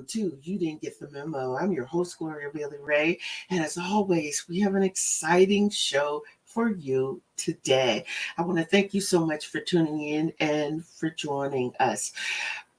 welcome to You Didn't Get the Memo. I'm your host, Gloria Bailey Ray. And as always, we have an exciting show for you today. I want to thank you so much for tuning in and for joining us.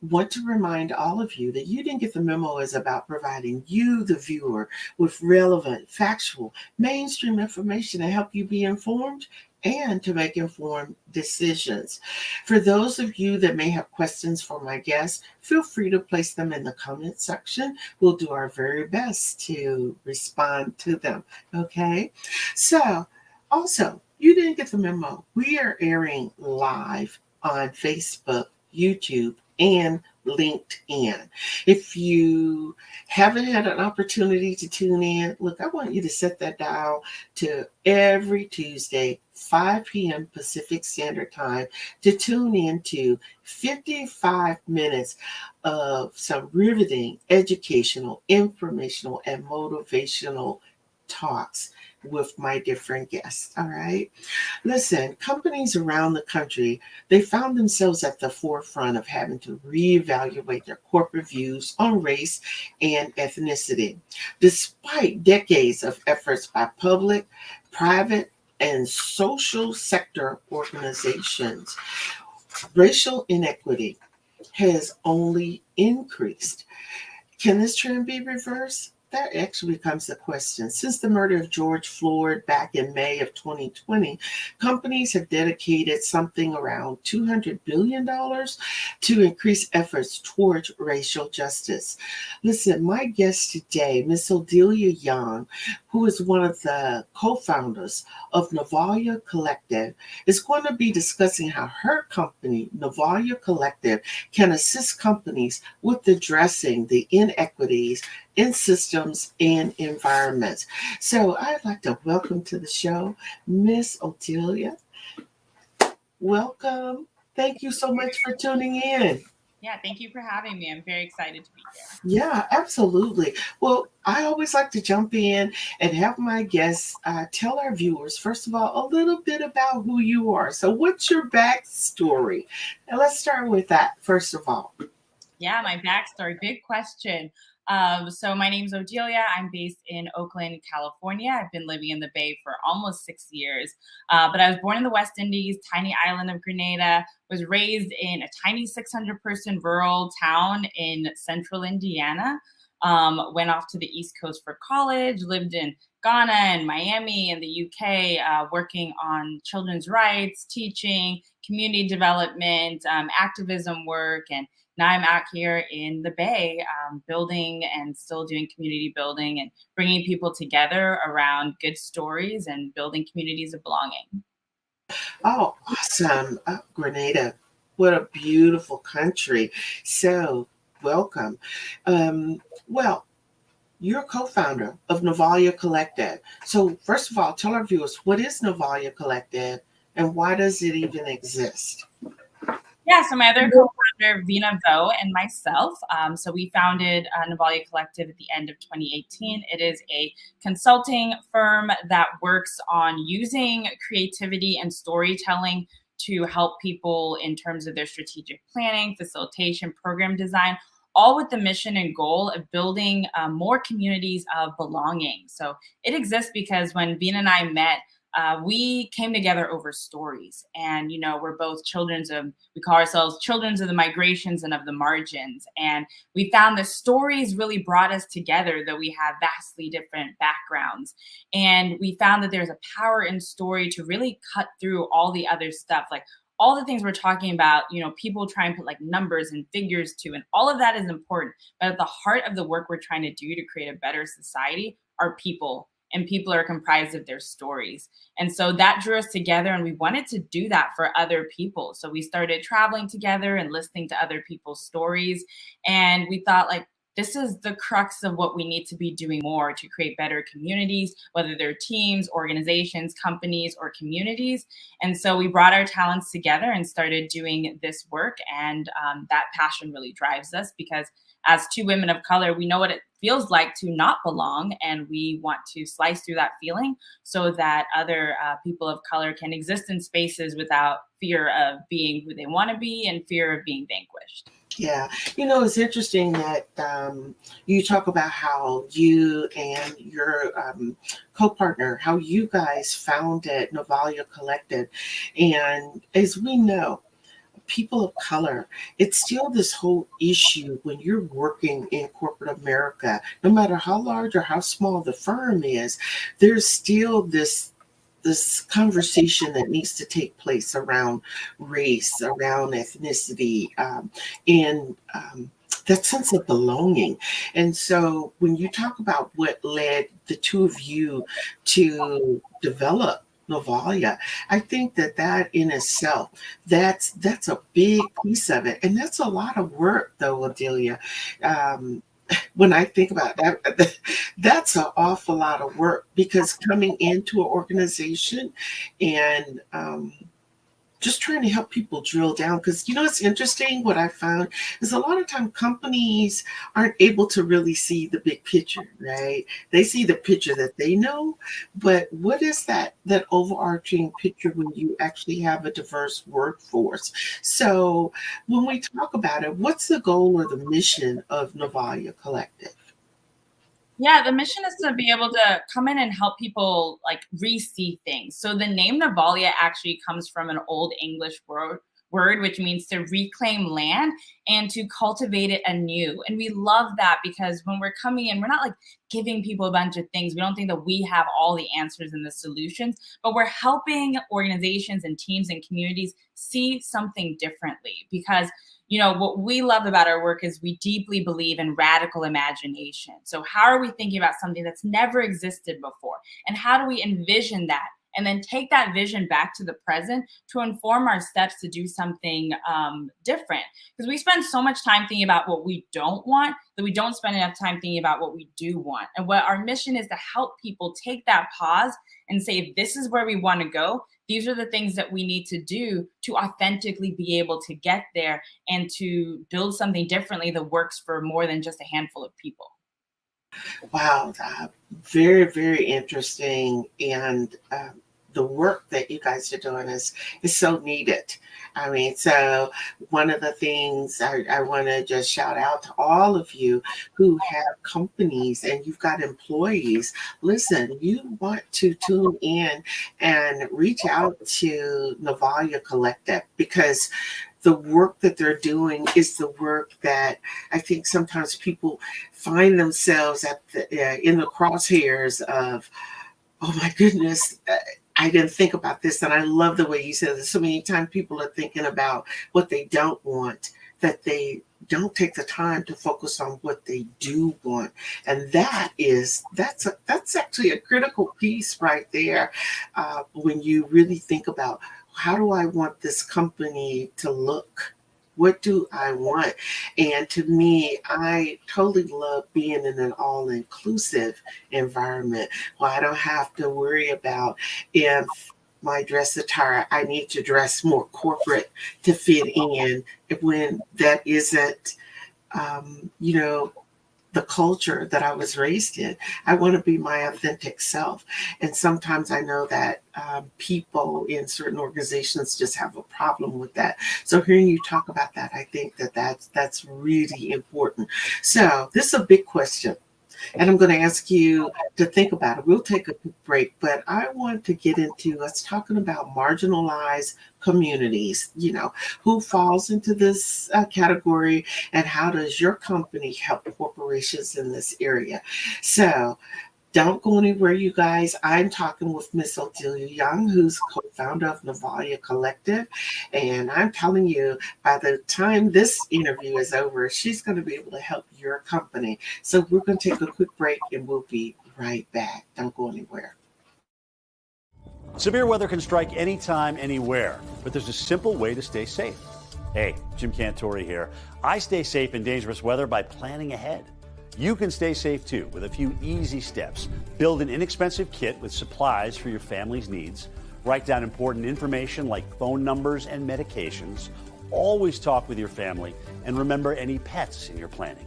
Want to remind all of you that You Didn't Get the Memo is about providing you, the viewer, with relevant, factual, mainstream information to help you be informed and to make informed decisions. For those of you that may have questions for my guests, feel free to place them in the comment section. We'll do our very best to respond to them. Okay? So, also, You Didn't Get the Memo. We are airing live on Facebook, YouTube, and LinkedIn. If you haven't had an opportunity to tune in, look, I want you to set that dial to every Tuesday, 5 p.m. Pacific Standard Time, to tune into 55 minutes of some riveting, educational, informational, and motivational talks with my different guests. All right. Listen, companies around the country, they found themselves at the forefront of having to reevaluate their corporate views on race and ethnicity. Despite decades of efforts by public, private, and social sector organizations, racial inequity has only increased. Can this trend be reversed? That actually becomes the question. Since the murder of George Floyd back in May of 2020, companies have dedicated something around $200 billion to increase efforts towards racial justice. Listen, my guest today, Miss Odelia Young, who is one of the co-founders of Novalia Collective, is going to be discussing how her company, Novalia Collective, can assist companies with addressing the inequities in systems and environments. So I'd like to welcome to the show Miss Odelia. Welcome. Thank you so much for tuning in. Yeah, thank you for having me. I'm very excited to be here. Yeah, absolutely. Well, I always like to jump in and have my guests tell our viewers, first of all, a little bit about who you are. So, what's your backstory? And let's start with that, first of all. Yeah, my backstory, big question. So my name's Odelia. I'm based in Oakland, California. I've been living in the Bay for almost 6 years. But I was born in the West Indies, tiny island of Grenada, was raised in a tiny 600-person rural town in central Indiana. Went off to the East Coast for college, lived in Ghana and Miami and the UK, working on children's rights, teaching, community development, activism work, and now I'm out here in the Bay, building and still doing community building and bringing people together around good stories and building communities of belonging. Oh, awesome. Grenada. What a beautiful country. So, welcome. Well, you're co-founder of Novalia Collective. So, first of all, tell our viewers, what is Novalia Collective and why does it even exist? Yeah, so my other co-founder, Vina Vo, and myself, so we founded Novalia Collective at the end of 2018. It is a consulting firm that works on using creativity and storytelling to help people in terms of their strategic planning, facilitation, program design, all with the mission and goal of building more communities of belonging. So it exists because when Vina and I met, we came together over stories. And, you know, we're both we call ourselves children's of the migrations and of the margins. And we found that stories really brought us together, though we have vastly different backgrounds. And we found that there's a power in story to really cut through all the other stuff. Like all the things we're talking about, you know, people try and put like numbers and figures to, and all of that is important. But at the heart of the work we're trying to do to create a better society are people, and people are comprised of their stories. And so that drew us together, and we wanted to do that for other people. So we started traveling together and listening to other people's stories. And we thought, like, this is the crux of what we need to be doing more to create better communities, whether they're teams, organizations, companies, or communities. And so we brought our talents together and started doing this work. And that passion really drives us because as two women of color, we know what it feels like to not belong. And we want to slice through that feeling so that other people of color can exist in spaces without fear of being who they want to be and fear of being vanquished. Yeah, it's interesting that you talk about how you and your co-partner, how you guys founded Novalia Collective, and as we know, people of color, it's still this whole issue when you're working in corporate America, no matter how large or how small the firm is, there's still this conversation that needs to take place around race, around ethnicity, and that sense of belonging. And so when you talk about what led the two of you to develop Novalia, I think that in itself, that's a big piece of it, and that's a lot of work, though, Adelia. Um, when I think about that, that's an awful lot of work because coming into an organization and just trying to help people drill down, because it's interesting. What I found is a lot of time companies aren't able to really see the big picture, right? They see the picture that they know, but what is that overarching picture when you actually have a diverse workforce? So when we talk about it, what's the goal or the mission of Novalia Collective? Yeah, the mission is to be able to come in and help people like re-see things. So the name Navalia actually comes from an old English word which means to reclaim land and to cultivate it anew. And we love that because when we're coming in, we're not like giving people a bunch of things. We don't think that we have all the answers and the solutions, but we're helping organizations and teams and communities see something differently because what we love about our work is we deeply believe in radical imagination. So, how are we thinking about something that's never existed before? And how do we envision that? And then take that vision back to the present to inform our steps to do something different. Because we spend so much time thinking about what we don't want that we don't spend enough time thinking about what we do want. And what our mission is to help people take that pause and say, if this is where we want to go, these are the things that we need to do to authentically be able to get there and to build something differently that works for more than just a handful of people. Wow, very, very interesting. And the work that you guys are doing is so needed. I mean, so one of the things I want to just shout out to all of you who have companies and you've got employees. Listen, you want to tune in and reach out to Novalia Collective because the work that they're doing is the work that I think sometimes people find themselves in the crosshairs of, oh my goodness, I didn't think about this. And I love the way you said this. So many times people are thinking about what they don't want, that they don't take the time to focus on what they do want. And that's actually a critical piece right there when you really think about how do I want this company to look? What do I want? And to me, I totally love being in an all inclusive environment where I don't have to worry about if my dress attire, I need to dress more corporate to fit in when that isn't, um, you know, the culture that I was raised in. I want to be my authentic self. And sometimes I know that people in certain organizations just have a problem with that. So hearing you talk about that, I think that's really important. So this is a big question. And I'm going to ask you to think about it. We'll take a quick break, but I want to get into us talking about marginalized communities. Who falls into this category, and how does your company help corporations in this area? So, don't go anywhere, you guys. I'm talking with Miss Odelia Young, who's co-founder of Novalia Collective. And I'm telling you, by the time this interview is over, she's going to be able to help your company. So we're going to take a quick break and we'll be right back. Don't go anywhere. Severe weather can strike anytime, anywhere, but there's a simple way to stay safe. Hey, Jim Cantori here. I stay safe in dangerous weather by planning ahead. You can stay safe too with a few easy steps. Build an inexpensive kit with supplies for your family's needs. Write down important information like phone numbers and medications. Always talk with your family and remember any pets in your planning.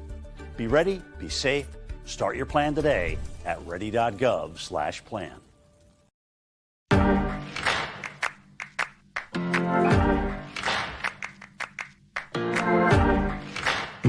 Be ready, be safe. Start your plan today at ready.gov/plan.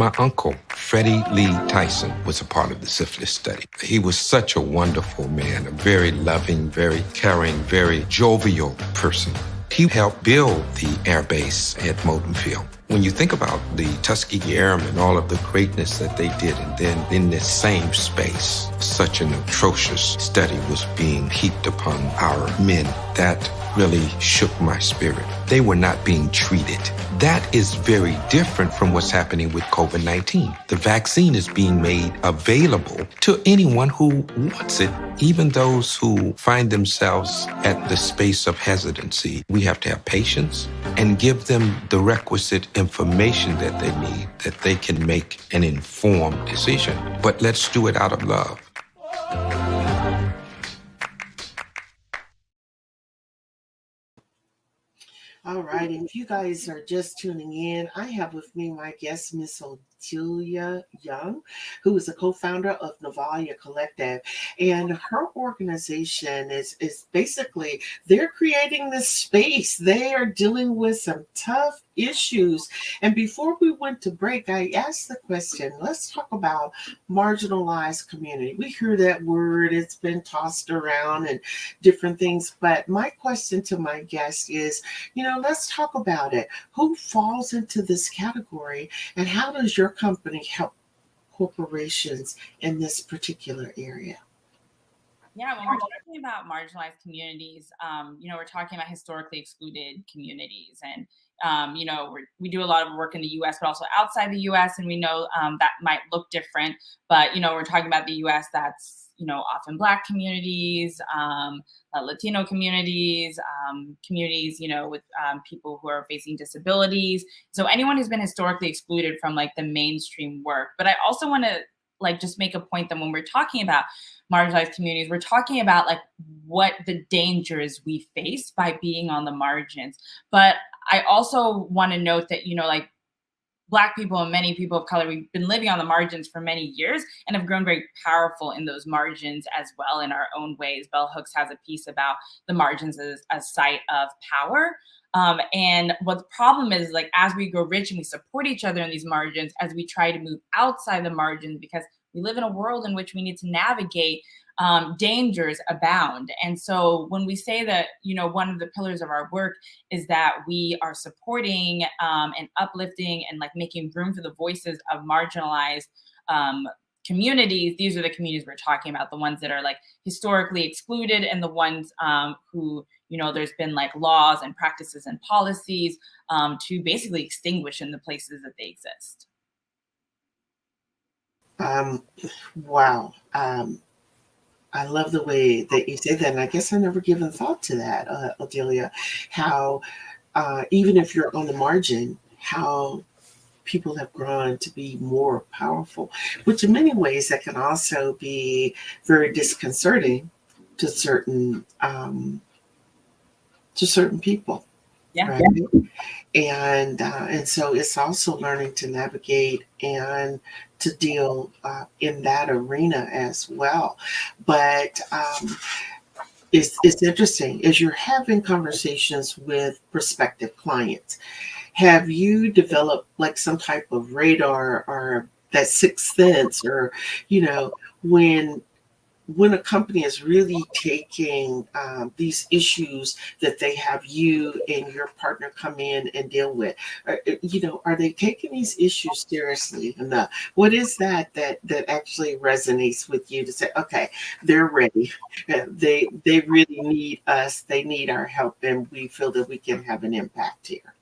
My uncle, Freddie Lee Tyson, was a part of the syphilis study. He was such a wonderful man, a very loving, very caring, very jovial person. He helped build the air base at Moulton Field. When you think about the Tuskegee Airmen, all of the greatness that they did, and then in this same space, such an atrocious study was being heaped upon our men, that really shook my spirit. They were not being treated. That is very different from what's happening with COVID-19. The vaccine is being made available to anyone who wants it, even those who find themselves at the space of hesitancy. We have to have patience and give them the requisite information that they need, that they can make an informed decision. But let's do it out of love. All right, and if you guys are just tuning in, I have with me my guest, Miss Odelia Young, who is a co-founder of Novalia Collective. And her organization is basically, they're creating this space. They are dealing with some tough issues. And before we went to break, I asked the question, let's talk about marginalized community. We hear that word, it's been tossed around and different things. But my question to my guest is, let's talk about it. Who falls into this category, and how does your company help corporations in this particular area? Yeah, when we're talking about marginalized communities, we're talking about historically excluded communities. And, we do a lot of work in the US, but also outside the US. And we know that might look different. But, we're talking about the US that's, often Black communities, Latino communities, communities, with people who are facing disabilities. So anyone who's been historically excluded from like the mainstream work. But I also want to just make a point that when we're talking about marginalized communities, we're talking about like what the dangers we face by being on the margins. But I also want to note that, Black people and many people of color, we've been living on the margins for many years and have grown very powerful in those margins as well in our own ways. Bell Hooks has a piece about the margins as a site of power. And what the problem is, as we grow rich and we support each other in these margins, as we try to move outside the margins, because we live in a world in which we need to navigate dangers abound. And so when we say that, one of the pillars of our work is that we are supporting and uplifting and making room for the voices of marginalized communities, these are the communities we're talking about, the ones that are historically excluded, and the ones who, there's been laws and practices and policies to basically extinguish in the places that they exist. Wow. I love the way that you say that. And I guess I never given thought to that, Odelia, how even if you're on the margin, how people have grown to be more powerful, which in many ways that can also be very disconcerting to certain people. Yeah. Right? And so it's also learning to navigate and to deal in that arena as well. But it's interesting as you're having conversations with prospective clients. Have you developed some type of radar or that sixth sense, or when a company is really taking these issues that they have you and your partner come in and deal with, are they taking these issues seriously enough? What is that actually resonates with you to say, okay, they're ready. They really need us. They need our help, and we feel that we can have an impact here.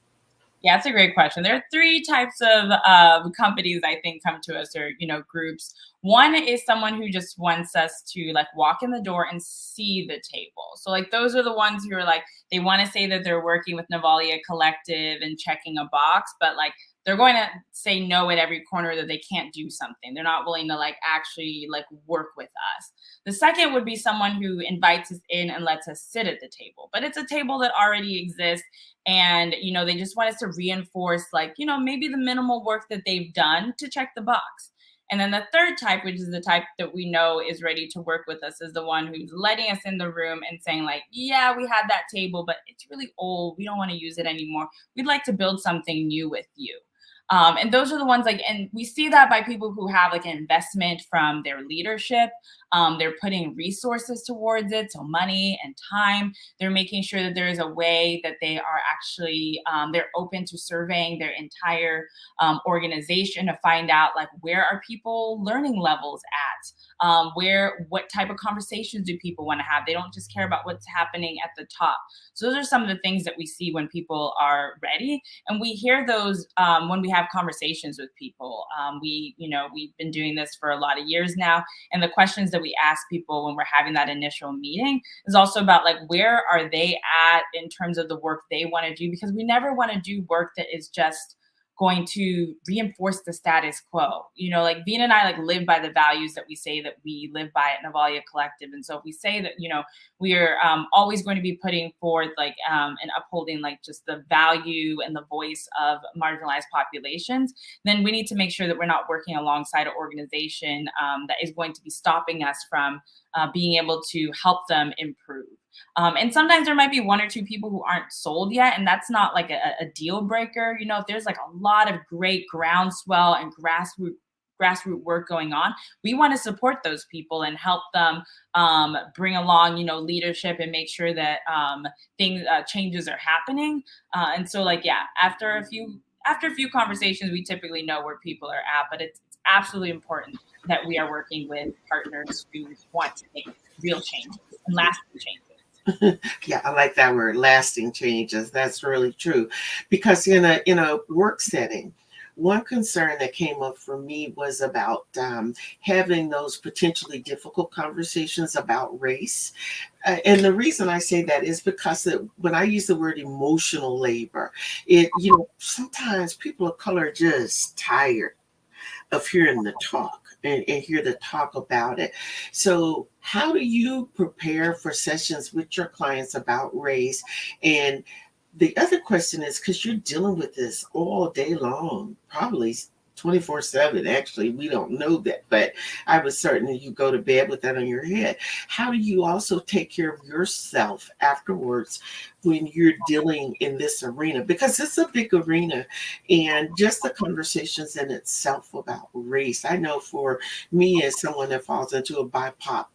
Yeah, it's a great question. There are three types of companies I think come to us, or groups. One is someone who just wants us to walk in the door and see the table. So those are the ones who are they want to say that they're working with Novalia Collective and checking a box, but they're going to say no at every corner that they can't do something. They're not willing to actually work with us. The second would be someone who invites us in and lets us sit at the table, but it's a table that already exists. And, they just want us to reinforce maybe the minimal work that they've done to check the box. And then the third type, which is the type that we know is ready to work with us, is the one who's letting us in the room and saying yeah, we had that table, but it's really old. We don't want to use it anymore. We'd like to build something new with you. And those are the ones and we see that by people who have like an investment from their leadership. They're putting resources towards it, so money and time. They're making sure that there is a way that they are actually, they're open to surveying their entire organization to find out like where are people learning levels at, what type of conversations do people want to have. They don't just care about what's happening at the top. So those are some of the things that we see when people are ready, and we hear those when we have conversations with people. We've been doing this for a lot of years now, and the questions that we ask people when we're having that initial meeting is also about like where are they at in terms of the work they want to do, because we never want to do work that is just going to reinforce the status quo. Like Vina and I like live by the values that we say that we live by at Novalia Collective. And so if we say that, we are always going to be putting forth and upholding like just the value and the voice of marginalized populations, then we need to make sure that we're not working alongside an organization that is going to be stopping us from being able to help them improve. And sometimes there might be one or two people who aren't sold yet, and that's not like a deal breaker. If there's like a lot of great groundswell and grassroots work going on, we want to support those people and help them bring along, leadership and make sure that changes are happening. And so after a few conversations, we typically know where people are at, but it's absolutely important that we are working with partners who want to make real changes and lasting changes. Yeah, I like that word, lasting changes. That's really true. Because in a work setting, one concern that came up for me was about having those potentially difficult conversations about race. And the reason I say that is because when I use the word emotional labor, sometimes people of color are just tired of hearing the talk and hear the talk about it. So how do you prepare for sessions with your clients about race? And the other question is, because you're dealing with this all day long, probably 24/7. Actually, we don't know that, but I was certain you go to bed with that on your head. How do you also take care of yourself afterwards when you're dealing in this arena? Because it's a big arena, and just the conversations in itself about race. I know for me, as someone that falls into a BIPOC,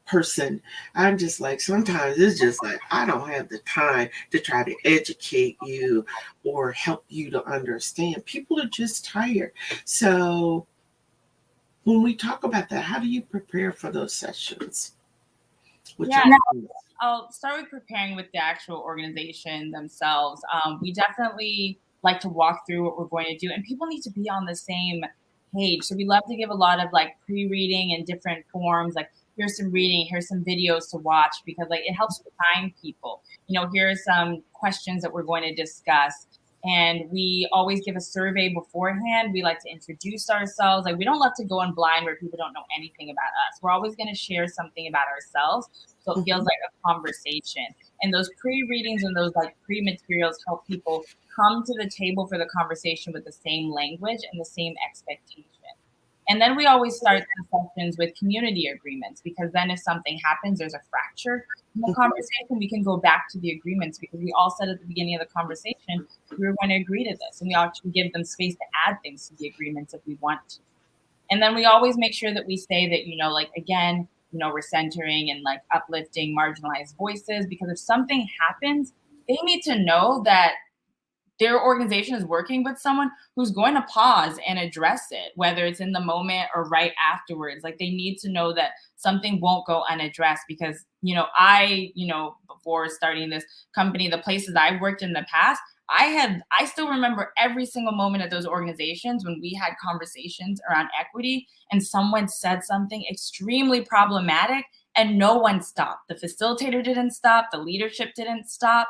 person, I'm just like, sometimes it's just like, I don't have the time to try to educate you or help you to understand. People are just tired. So when we talk about that, how do you prepare for those sessions? I'll start with preparing with the actual organization themselves. We definitely like to walk through what we're going to do, and people need to be on the same page. So we love to give a lot of like pre-reading in different forms, like here's some reading, here's some videos to watch, because like it helps remind people, here are some questions that we're going to discuss. And we always give a survey beforehand. We like to introduce ourselves. Like we don't love to go in blind where people don't know anything about us. We're always going to share something about ourselves, so it feels like a conversation. And those pre-readings and those like pre-materials help people come to the table for the conversation with the same language and the same expectation. And then we always start the sessions with community agreements, because then if something happens, there's a fracture in the conversation, we can go back to the agreements, because we all said at the beginning of the conversation, we were going to agree to this, and we actually give them space to add things to the agreements if we want to. And then we always make sure that we say that, again, we're centering and like uplifting marginalized voices, because if something happens, they need to know that their organization is working with someone who's going to pause and address it, whether it's in the moment or right afterwards. Like they need to know that something won't go unaddressed, because, before starting this company, the places I've worked in the past, I still remember every single moment at those organizations when we had conversations around equity and someone said something extremely problematic and no one stopped. The facilitator didn't stop. The leadership didn't stop.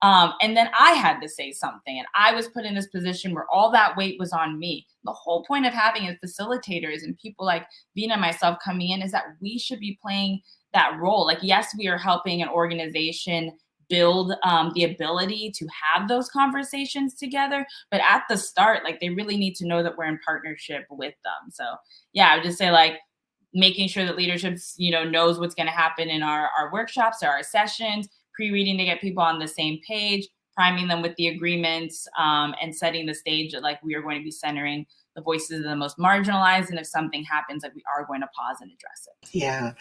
And then I had to say something, and I was put in this position where all that weight was on me. The whole point of having facilitators and people like Vina and myself coming in is that we should be playing that role. Like, yes, we are helping an organization build the ability to have those conversations together, but at the start, like they really need to know that we're in partnership with them. So yeah, I would just say like making sure that leadership, knows what's going to happen in our workshops or our sessions, pre-reading to get people on the same page, priming them with the agreements, and setting the stage that like we are going to be centering the voices of the most marginalized. And if something happens, like we are going to pause and address it. Yeah.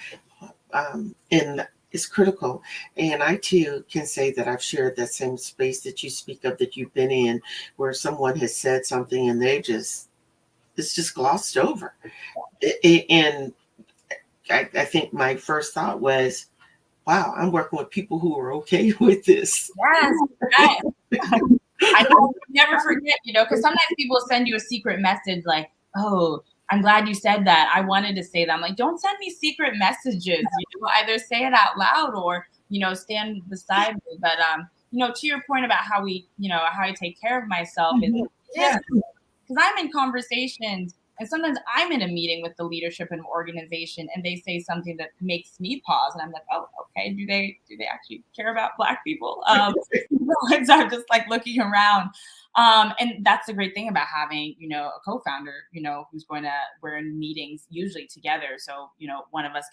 And it's critical. And I too can say that I've shared that same space that you speak of, that you've been in, where someone has said something and it's just glossed over. And I think my first thought was, wow, I'm working with people who are okay with this. Yes. Yes. I know, never forget, because sometimes people send you a secret message like, oh, I'm glad you said that. I wanted to say that. I'm like, don't send me secret messages. Either say it out loud or, stand beside me. But, to your point about how how I take care of myself is, Yeah. because I'm in conversations and sometimes I'm in a meeting with the leadership in an organization and they say something that makes me pause and I'm like, oh, okay, do they actually care about Black people? So I'm just like looking around. And that's the great thing about having, a co-founder, we're in meetings usually together. So, one of us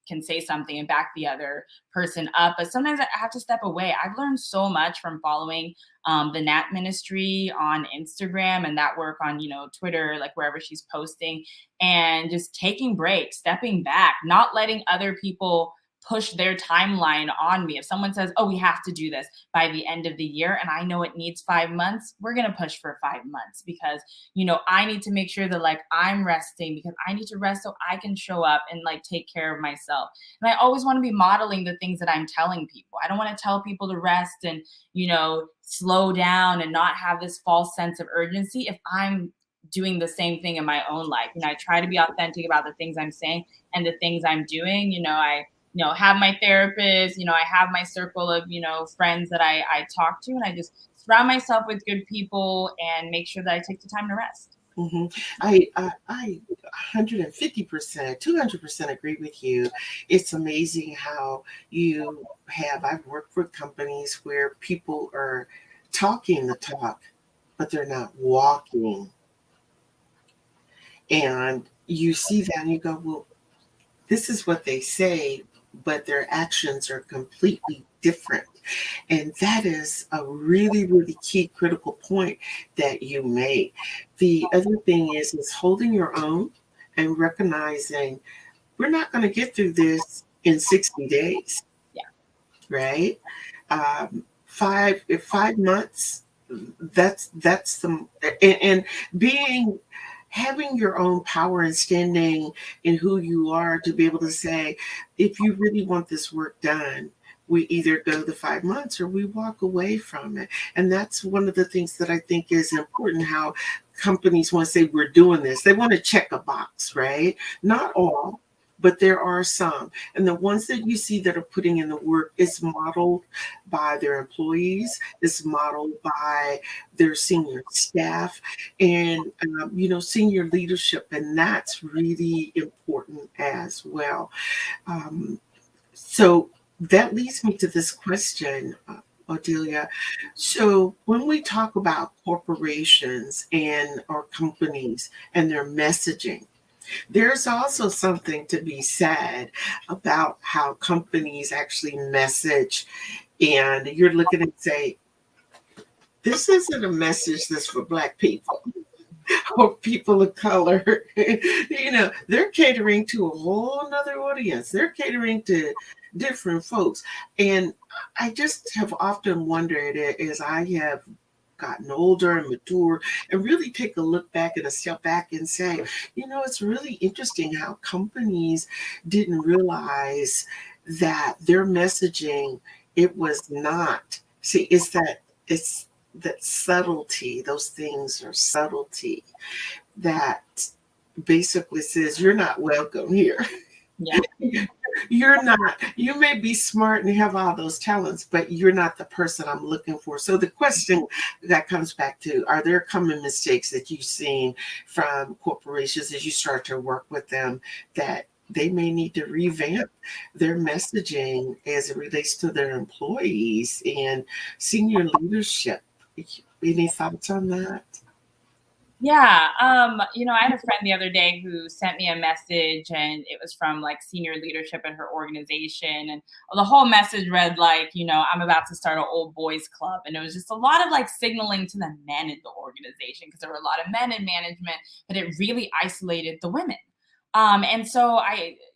can say something and back the other person up. But sometimes I have to step away. I've learned so much from following the Nat Ministry on Instagram and that work on, Twitter, like wherever she's posting, and just taking breaks, stepping back, not letting other people push their timeline on me. If someone says, oh, we have to do this by the end of the year, and I know it needs 5 months, we're going to push for 5 months because, I need to make sure that like I'm resting because I need to rest so I can show up and like take care of myself. And I always want to be modeling the things that I'm telling people. I don't want to tell people to rest and, slow down and not have this false sense of urgency if I'm doing the same thing in my own life. I try to be authentic about the things I'm saying and the things I'm doing. I have my therapist, I have my circle of, friends that I talk to, and I just surround myself with good people and make sure that I take the time to rest. Mm-hmm. I 150%, 200% agree with you. It's amazing how I've worked with companies where people are talking the talk, but they're not walking. And you see that and you go, well, this is what they say, but their actions are completely different. And that is a really, really key critical point that you made. The other thing is holding your own and recognizing we're not going to get through this in 60 days. Yeah. Right? 5 months, that's the, and having your own power and standing in who you are to be able to say, if you really want this work done, we either go the 5 months or we walk away from it. And that's one of the things that I think is important, how companies want to say we're doing this. They want to check a box, right? Not all, but there are some. And the ones that you see that are putting in the work is modeled by their employees, is modeled by their senior staff and, senior leadership. And that's really important as well. So that leads me to this question, Odelia. So when we talk about corporations and or companies and their messaging, there's also something to be said about how companies actually message. And you're looking and say, this isn't a message that's for Black people or people of color. They're catering to a whole nother audience. They're catering to different folks. And I just have often wondered, as I have gotten older and mature, and really take a look back and a step back and say, it's really interesting how companies didn't realize that their messaging, it was not, see, it's that subtlety, those things are subtlety that basically says you're not welcome here. Yeah. You're not, you may be smart and have all those talents, but you're not the person I'm looking for. So the question that comes back to, are there common mistakes that you've seen from corporations as you start to work with them that they may need to revamp their messaging as it relates to their employees and senior leadership? Any thoughts on that? Yeah, I had a friend the other day who sent me a message, and it was from like senior leadership at her organization, and the whole message read like, I'm about to start an old boys club, and it was just a lot of like signaling to the men in the organization because there were a lot of men in management, but it really isolated the women. And so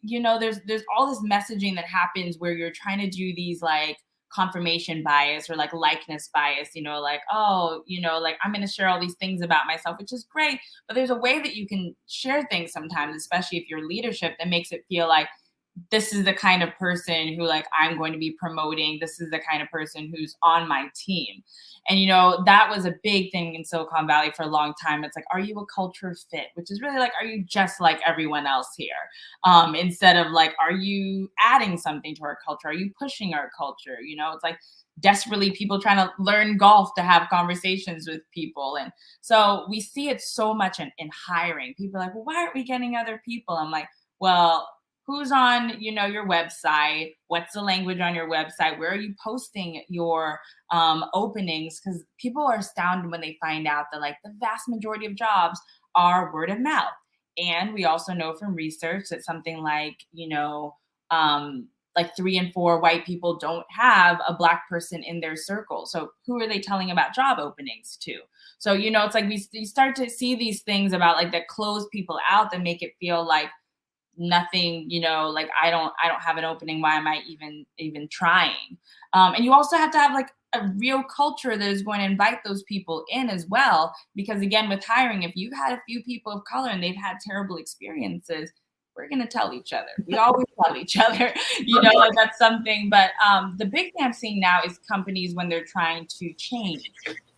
there's all this messaging that happens where you're trying to do these like confirmation bias or like likeness bias, like, oh, like I'm going to share all these things about myself, which is great. But there's a way that you can share things sometimes, especially if you're leadership, that makes it feel like this is the kind of person who like I'm going to be promoting. This is the kind of person who's on my team. And, that was a big thing in Silicon Valley for a long time. It's like, are you a culture fit? Which is really like, are you just like everyone else here? Instead of like, are you adding something to our culture? Are you pushing our culture? It's like desperately people trying to learn golf to have conversations with people. And so we see it so much in hiring. People are like, well, why aren't we getting other people? I'm like, well, who's on, your website? What's the language on your website? Where are you posting your openings? Because people are astounded when they find out that like the vast majority of jobs are word of mouth. And we also know from research that something like, like 3 in 4 white people don't have a Black person in their circle. So who are they telling about job openings to? So, it's like we start to see these things about like that close people out, that make it feel like nothing, like I don't have an opening. Why am I even trying? And you also have to have like a real culture that is going to invite those people in as well. Because again, with hiring, if you've had a few people of color and they've had terrible experiences, we're going to tell each other. We always tell each other, like that's something. But the big thing I'm seeing now is companies when they're trying to change,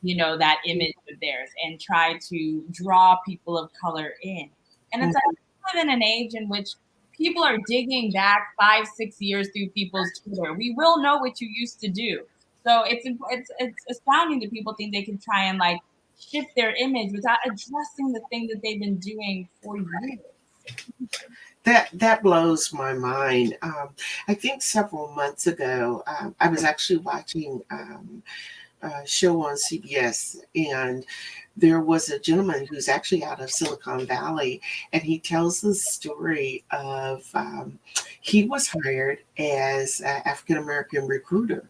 that image of theirs and try to draw people of color in. And it's like, we live in an age in which people are digging back 5-6 years through people's Twitter. We will know what you used to do. So it's astounding that people think they can try and like shift their image without addressing the thing that they've been doing for years. That blows my mind. I think several months ago, I was actually watching a show on CBS, and there was a gentleman who's actually out of Silicon Valley, and he tells the story of he was hired as an African-American recruiter,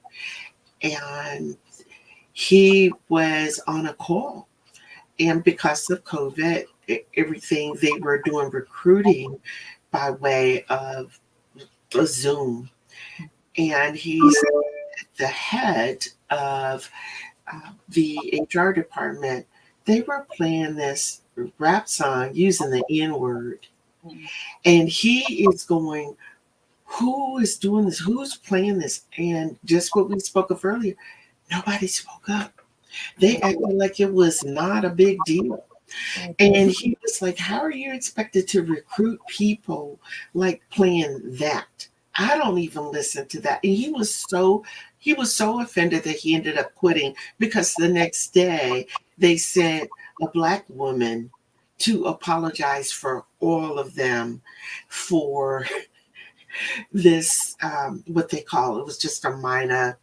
and he was on a call. And because of COVID, everything they were doing recruiting by way of a Zoom. And he's the head of the HR department. They were playing this rap song using the N-word. And he is going, who is doing this? Who's playing this? And just what we spoke of earlier, nobody spoke up. They acted like it was not a big deal. And he was like, how are you expected to recruit people like playing that? I don't even listen to that. And he was so offended that he ended up quitting, because the next day they sent a Black woman to apologize for all of them for this, what they call, it was just a minor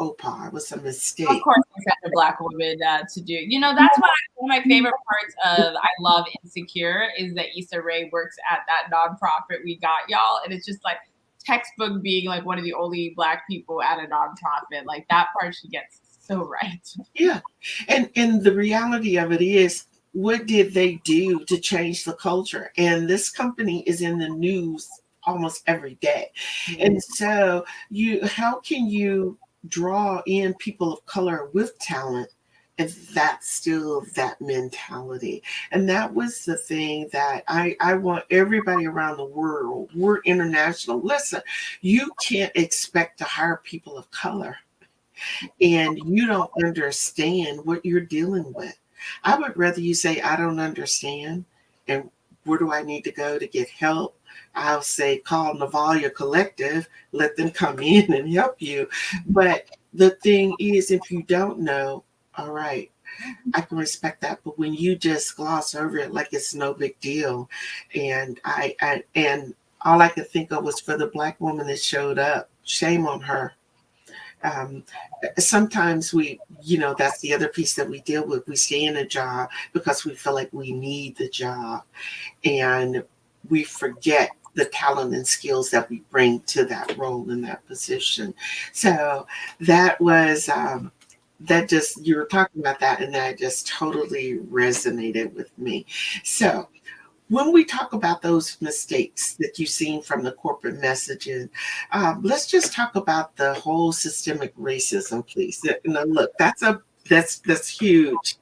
OPA. It was a mistake. Of course, they sent a Black woman to do. That's why one of my favorite parts of I Love Insecure is that Issa Rae works at that nonprofit We Got Y'all, and it's just like textbook being like one of the only Black people at a nonprofit. Like that part she gets so right. Yeah, and the reality of it is, what did they do to change the culture? And this company is in the news almost every day. And so how can you draw in people of color with talent if that's still that mentality? And that was the thing that I want everybody around the world, we're international. Listen, you can't expect to hire people of color and you don't understand what you're dealing with. I would rather you say, I don't understand, and where do I need to go to get help? I'll say, call Novalia Collective, let them come in and help you. But the thing is, if you don't know, all right, I can respect that. But when you just gloss over it like it's no big deal, and and all I could think of was for the Black woman that showed up, shame on her. Sometimes we that's the other piece that we deal with. We stay in a job because we feel like we need the job, and we forget the talent and skills that we bring to that role in that position. So that was that just, you were talking about that, and that just totally resonated with me. So when we talk about those mistakes that you've seen from the corporate messaging, let's just talk about the whole systemic racism, please. Look, that's huge.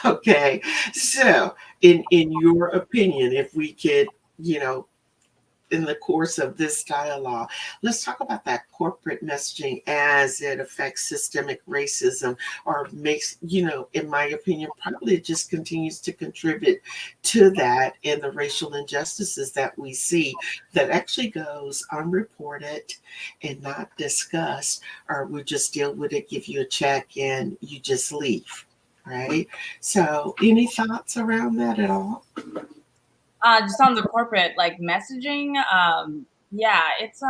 Okay, so in your opinion, if we could, you know, in the course of this dialogue, let's talk about that corporate messaging as it affects systemic racism, or makes, in my opinion, probably it just continues to contribute to that, and the racial injustices that we see that actually goes unreported and not discussed, or we just deal with it, give you a check, and you just leave. Right? So, any thoughts around that at all? Just on the corporate like messaging, yeah, it's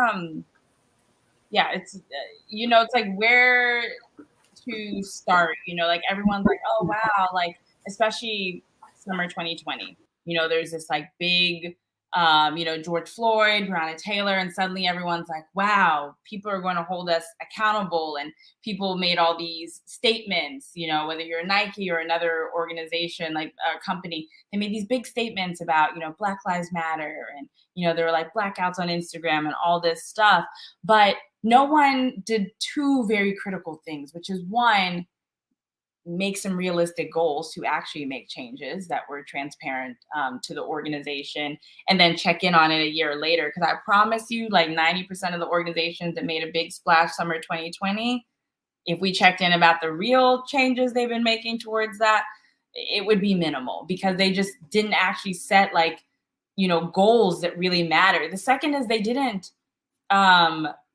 like where to start, like everyone's like, oh wow, like especially summer 2020, there's this like big George Floyd, Breonna Taylor, and suddenly everyone's like, wow, people are going to hold us accountable, and people made all these statements, whether you're Nike or another organization like a company, they made these big statements about, Black Lives Matter, and there were like blackouts on Instagram and all this stuff, but no one did two very critical things, which is one, make some realistic goals to actually make changes that were transparent to the organization, and then check in on it a year later. Because I promise you, like 90% of the organizations that made a big splash summer 2020, if we checked in about the real changes they've been making towards that, it would be minimal, because they just didn't actually set like, goals that really matter. The second is they didn't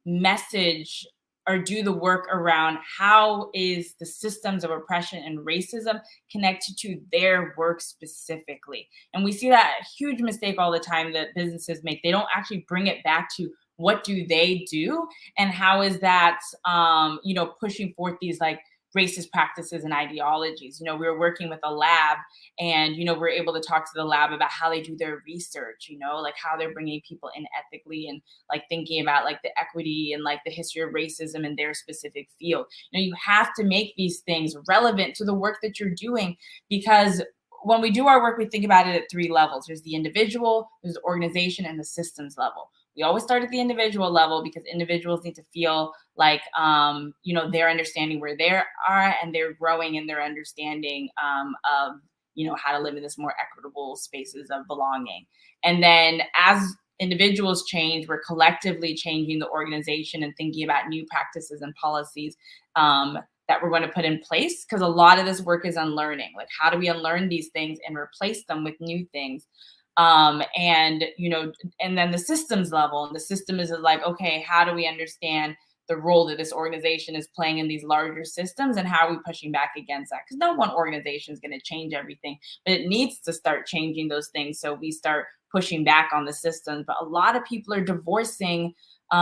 message or do the work around how is the systems of oppression and racism connected to their work specifically. And we see that huge mistake all the time that businesses make. They don't actually bring it back to what do they do, and how is that, pushing forth these like racist practices and ideologies. We were working with a lab, and, we're able to talk to the lab about how they do their research, like how they're bringing people in ethically, and like thinking about like the equity and like the history of racism in their specific field. You have to make these things relevant to the work that you're doing, because when we do our work, we think about it at three levels. There's the individual, there's the organization, and the systems level. We always start at the individual level, because individuals need to feel like, they're understanding where they are, and they're growing in their understanding of, how to live in this more equitable spaces of belonging. And then as individuals change, we're collectively changing the organization and thinking about new practices and policies that we're going to put in place, because a lot of this work is unlearning. Like, how do we unlearn these things and replace them with new things? And then the systems level, and the system is like, okay, how do we understand the role that this organization is playing in these larger systems, and how are we pushing back against that? Because no one organization is going to change everything, but it needs to start changing those things, so we start pushing back on the systems. But a lot of people are divorcing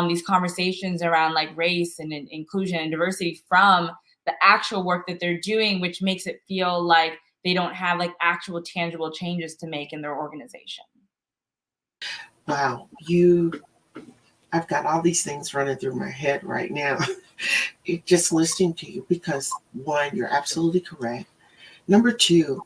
these conversations around like race and inclusion and diversity from the actual work that they're doing, which makes it feel like they don't have like actual tangible changes to make in their organization. Wow, I've got all these things running through my head right now. Just listening to you, because one, you're absolutely correct. Number two,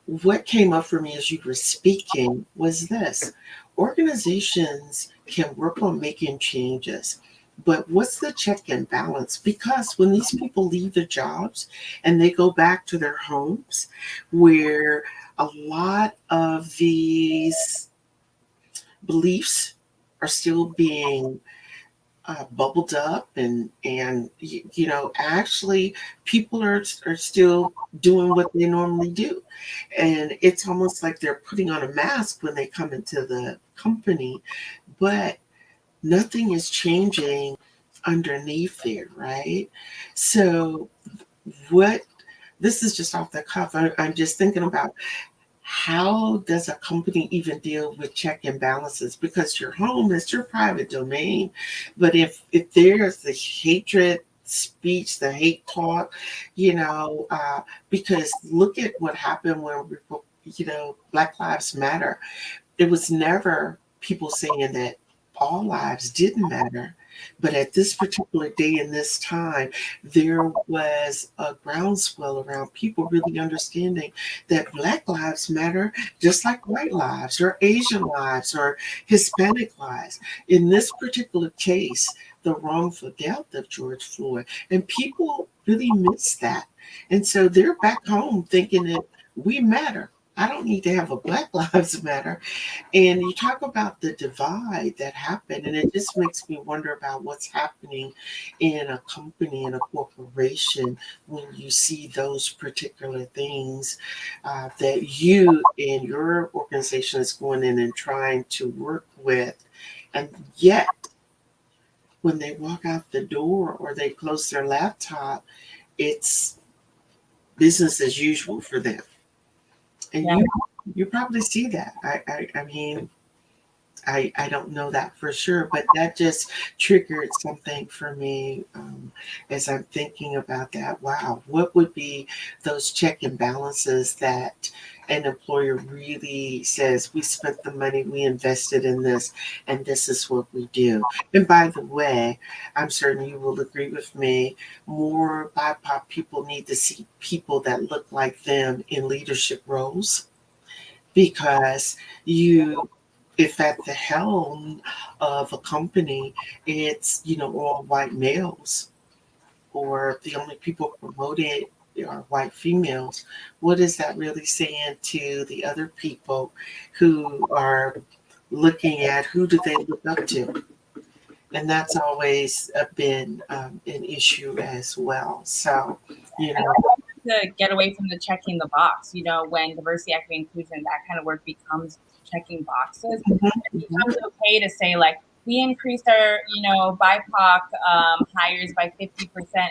what came up for me as you were speaking was this: organizations can work on making changes, but what's the check and balance? Because when these people leave their jobs and they go back to their homes, where a lot of these beliefs are still being bubbled up, and actually people are still doing what they normally do, and it's almost like they're putting on a mask when they come into the company, but nothing is changing underneath there, right? So this is just off the cuff. I'm just thinking about, how does a company even deal with check and balances? Because your home is your private domain, but if there's the hatred speech, the hate talk, because look at what happened when, Black Lives Matter. It was never people saying that all lives didn't matter. But at this particular day and this time, there was a groundswell around people really understanding that Black lives matter just like white lives or Asian lives or Hispanic lives. In this particular case, the wrongful death of George Floyd, and people really miss that. And so they're back home thinking that we matter. I don't need to have a Black Lives Matter. And you talk about the divide that happened, and it just makes me wonder about what's happening in a company, in a corporation, when you see those particular things that you and your organization is going in and trying to work with. And yet, when they walk out the door or they close their laptop, it's business as usual for them. And Yeah. you probably see that. I mean, I don't know that for sure, but that just triggered something for me as I'm thinking about that. Wow, what would be those check and balances that an employer really says, we spent the money, we invested in this, and this is what we do. And by the way, I'm certain you will agree with me, more BIPOC people need to see people that look like them in leadership roles, because if at the helm of a company, it's, all white males, or the only people promoted are white females, what is that really saying to the other people who are looking at who do they look up to? And that's always been an issue as well. So, And I want to get away from the checking the box, when diversity, equity, inclusion, that kind of work becomes checking boxes. It becomes okay to say, like, we increased our, BIPOC hires by 50%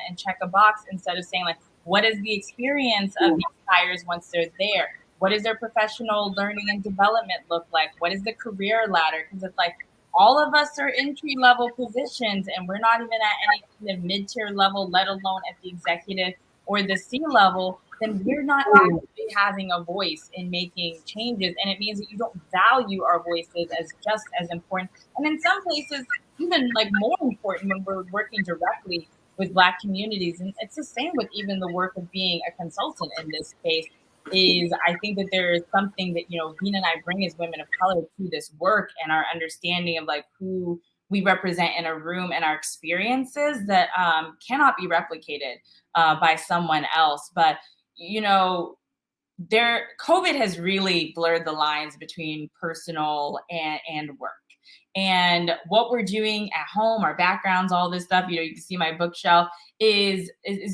and check a box, instead of saying, like, what is the experience of these hires once they're there? What does their professional learning and development look like? What is the career ladder? Because it's like, all of us are entry level positions, and we're not even at any kind of mid-tier level, let alone at the executive or the C level, then we're not actually having a voice in making changes. And it means that you don't value our voices as just as important. And in some places, even like more important when we're working directly with Black communities. And it's the same with even the work of being a consultant in this space. Is I think that there is something that, Vina and I bring as women of color to this work, and our understanding of like who we represent in a room and our experiences that cannot be replicated by someone else. But, COVID has really blurred the lines between personal and work. And what we're doing at home, our backgrounds, all this stuff, you can see my bookshelf is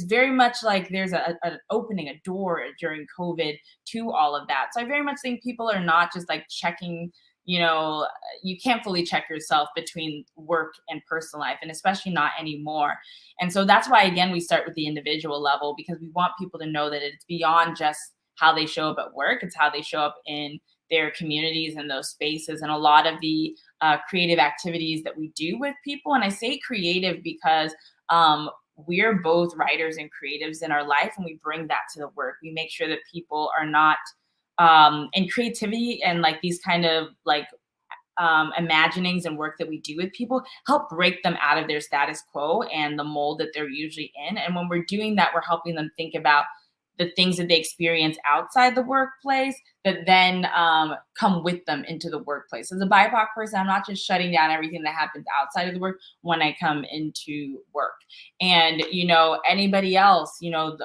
very much like there's an opening, a door during COVID to all of that. So I very much think people are not just like checking, you can't fully check yourself between work and personal life, and especially not anymore. And so that's why, again, we start with the individual level, because we want people to know that it's beyond just how they show up at work. It's how they show up in their communities and those spaces. And a lot of the creative activities that we do with people, and I say creative because we're both writers and creatives in our life, and we bring that to the work. We make sure that people are not in creativity, and like these kind of like imaginings and work that we do with people help break them out of their status quo and the mold that they're usually in. And when we're doing that, we're helping them think about the things that they experience outside the workplace that then come with them into the workplace. As a BIPOC person, I'm not just shutting down everything that happens outside of the work when I come into work. And, anybody else,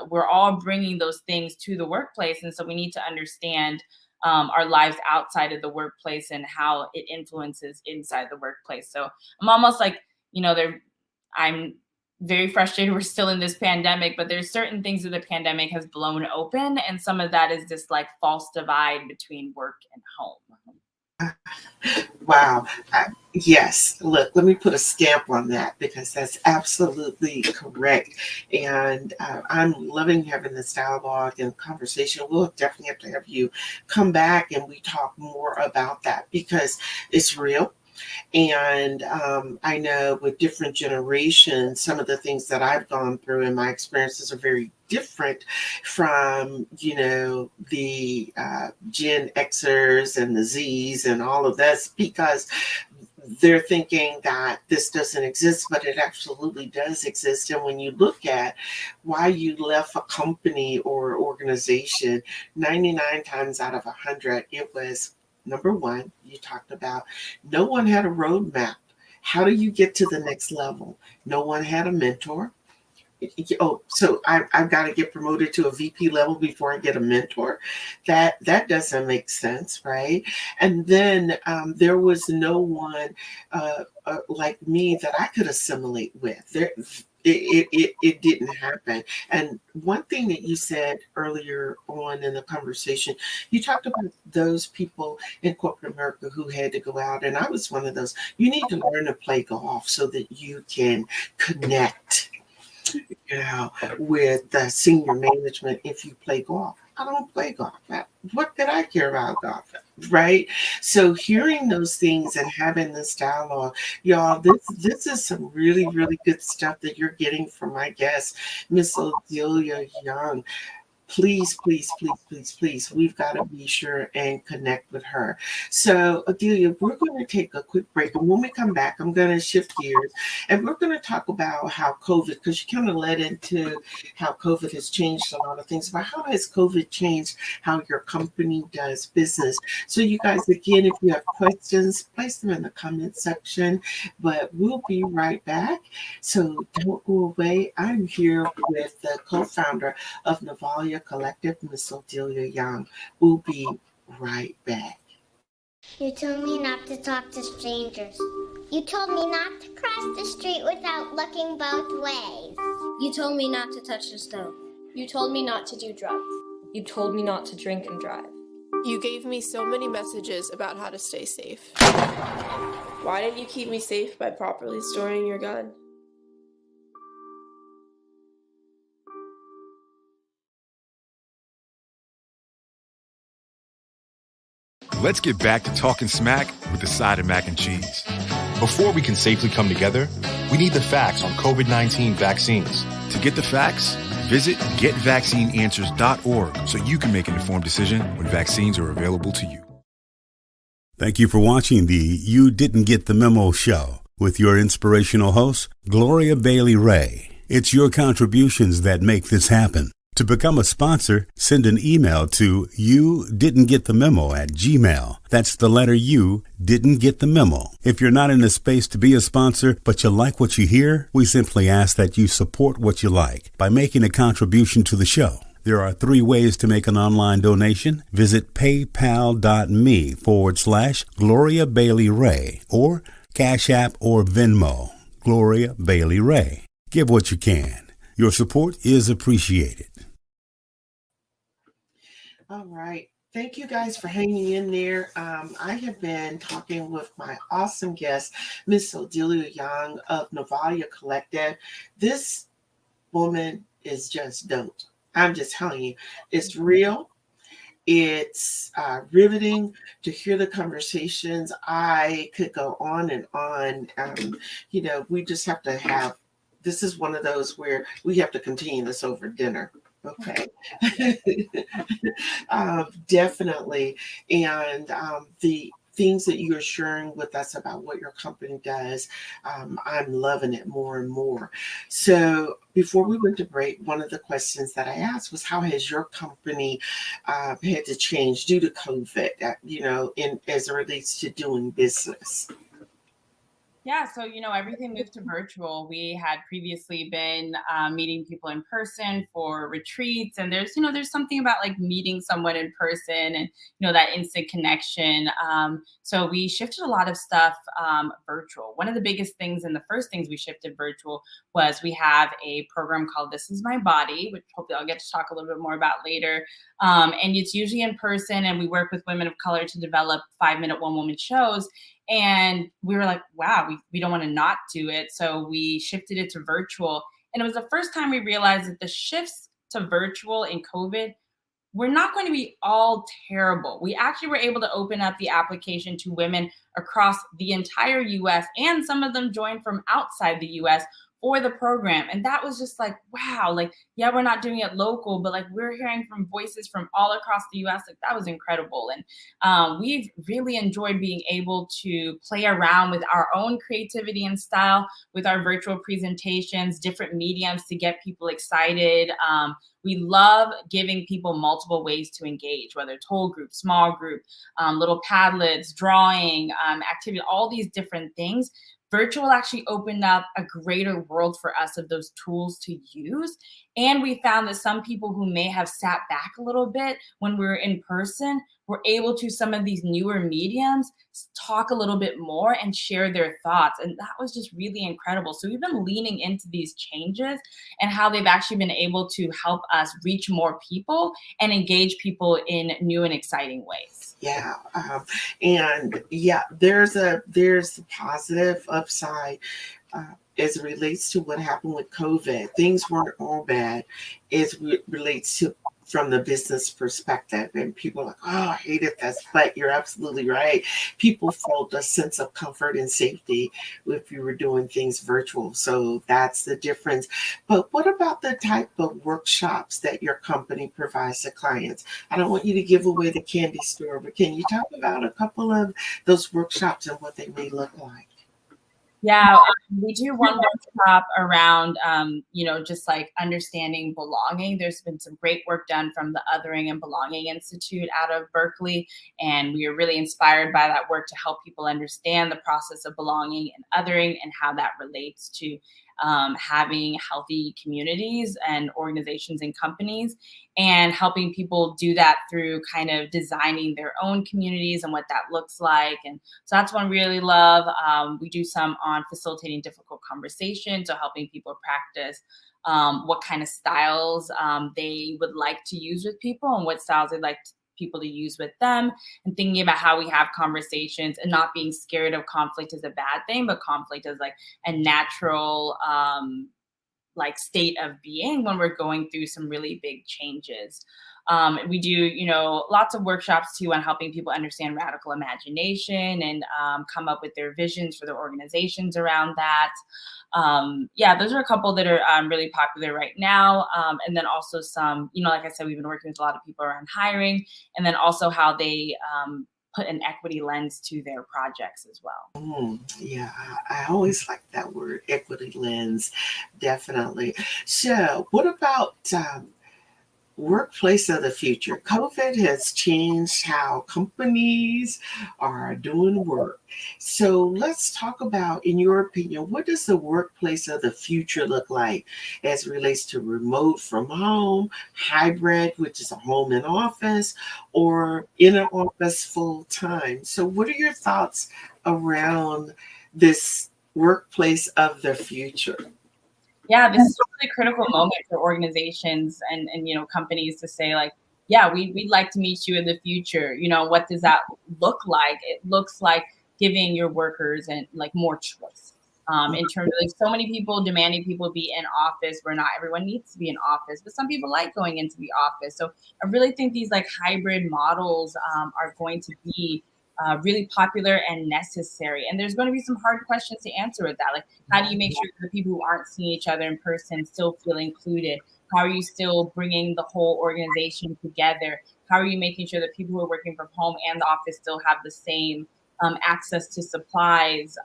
we're all bringing those things to the workplace. And so we need to understand our lives outside of the workplace and how it influences inside the workplace. So I'm almost like, I'm very frustrated we're still in this pandemic, but there's certain things that the pandemic has blown open, and some of that is this like false divide between work and home. Wow. Yes. Look, let me put a stamp on that, because that's absolutely correct. And I'm loving having this dialogue and conversation. We'll definitely have to have you come back and we talk more about that, because it's real. And I know with different generations, some of the things that I've gone through and my experiences are very different from, the Gen Xers and the Zs and all of this, because they're thinking that this doesn't exist, but it absolutely does exist. And when you look at why you left a company or organization, 99 times out of 100, it was number one, you talked about no one had a roadmap. How do you get to the next level? No one had a mentor. Oh, so I've got to get promoted to a VP level before I get a mentor. That doesn't make sense, right? And then there was no one like me that I could assimilate with. It didn't happen. And one thing that you said earlier on in the conversation, you talked about those people in corporate America who had to go out, and I was one of those. You need to learn to play golf so that you can connect, with the senior management if you play golf. I don't play golf. What did I care about golf? Right? So hearing those things and having this dialogue, y'all, this is some really, really good stuff that you're getting from my guest, Miss Odelia Young. Please, please, please, please, please, we've got to be sure and connect with her. So, Adelia, we're going to take a quick break. And when we come back, I'm going to shift gears and we're going to talk about how COVID, because you kind of led into how COVID has changed a lot of things, but how has COVID changed how your company does business? So, you guys, again, if you have questions, place them in the comment section, but we'll be right back. So, don't go away. I'm here with the co-founder of Novalia Collective, Miss Odelia Young. We'll be right back. You told me not to talk to strangers. You told me not to cross the street without looking both ways. You told me not to touch the stove. You told me not to do drugs. You told me not to drink and drive. You gave me so many messages about how to stay safe. Why didn't you keep me safe by properly storing your gun? Let's get back to talking smack with the side of mac and cheese. Before we can safely come together, we need the facts on COVID-19 vaccines. To get the facts, visit getvaccineanswers.org so you can make an informed decision when vaccines are available to you. Thank you for watching the You Didn't Get the Memo show with your inspirational host, Gloria Bailey Ray. It's your contributions that make this happen. To become a sponsor, send an email to youdidn'tgetthememo@gmail.com. That's the letter U, didn't get the memo. If you're not in a space to be a sponsor, but you like what you hear, we simply ask that you support what you like by making a contribution to the show. There are 3 ways to make an online donation. Visit paypal.me/Gloria Bailey Ray or Cash App or Venmo, Gloria Bailey Ray. Give what you can. Your support is appreciated. All right. Thank you guys for hanging in there. I have been talking with my awesome guest, Miss Odelia Young of Novalia Collective. This woman is just dope. I'm just telling you, it's real. It's riveting to hear the conversations. I could go on and on. We just have to have, this is one of those where we have to continue this over dinner. Okay. Definitely. And the things that you're sharing with us about what your company does, I'm loving it more and more. So before we went to break, one of the questions that I asked was, how has your company had to change due to COVID, as it relates to doing business? Yeah, so everything moved to virtual. We had previously been meeting people in person for retreats, and there's something about like meeting someone in person and that instant connection. So we shifted a lot of stuff virtual. One of the biggest things and the first things we shifted virtual was we have a program called This Is My Body, which hopefully I'll get to talk a little bit more about later. And it's usually in person, and we work with women of color to develop 5-minute one-woman shows. And we were like, wow, we don't want to not do it. So we shifted it to virtual. And it was the first time we realized that the shifts to virtual in COVID we're not going to be all terrible. We actually were able to open up the application to women across the entire US, and some of them joined from outside the US for the program. And that was just like, wow, like, yeah, we're not doing it local, but like we're hearing from voices from all across the US. Like that was incredible. And we've really enjoyed being able to play around with our own creativity and style with our virtual presentations, different mediums to get people excited. We love giving people multiple ways to engage, whether it's whole group, small group, little Padlets, drawing, activity, all these different things. Virtual actually opened up a greater world for us of those tools to use. And we found that some people who may have sat back a little bit when we were in person were able to, some of these newer mediums, talk a little bit more and share their thoughts. And that was just really incredible. So we've been leaning into these changes and how they've actually been able to help us reach more people and engage people in new and exciting ways. Yeah. And yeah, there's a positive upside as it relates to what happened with COVID. Things weren't all bad as it relates to from the business perspective. And people are like, oh, I hated this. But you're absolutely right. People felt a sense of comfort and safety if you were doing things virtual. So that's the difference. But what about the type of workshops that your company provides to clients? I don't want you to give away the candy store, but can you talk about a couple of those workshops and what they may look like? Yeah, we do one workshop around, just like understanding belonging. There's been some great work done from the Othering and Belonging Institute out of Berkeley, and we are really inspired by that work to help people understand the process of belonging and othering and how that relates to having healthy communities and organizations and companies, and helping people do that through kind of designing their own communities and what that looks like. And so that's one we really love. We do some on facilitating difficult conversations, so helping people practice what kind of styles they would like to use with people and what styles they'd like people to use with them, and thinking about how we have conversations and not being scared of conflict as a bad thing, but conflict as like a natural like state of being when we're going through some really big changes. We do, lots of workshops too on helping people understand radical imagination and come up with their visions for their organizations around that. Those are a couple that are really popular right now. And then also some, like I said, we've been working with a lot of people around hiring, and then also how they put an equity lens to their projects as well. Yeah, I always like that word, equity lens, definitely. So what about workplace of the future? COVID has changed how companies are doing work. So let's talk about, in your opinion, what does the workplace of the future look like as it relates to remote from home, hybrid, which is a home and office, or in an office full time? So what are your thoughts around this workplace of the future? Yeah, this is a really critical moment for organizations and companies to say, like, yeah, we'd like to meet you in the future. What does that look like? It looks like giving your workers and like more choice. In terms of like so many people demanding people be in office, where not everyone needs to be in office, but some people like going into the office. So I really think these like hybrid models are going to be really popular and necessary. And there's going to be some hard questions to answer with that. Like, how do you make sure that the people who aren't seeing each other in person still feel included? How are you still bringing the whole organization together? How are you making sure that people who are working from home and the office still have the same access to supplies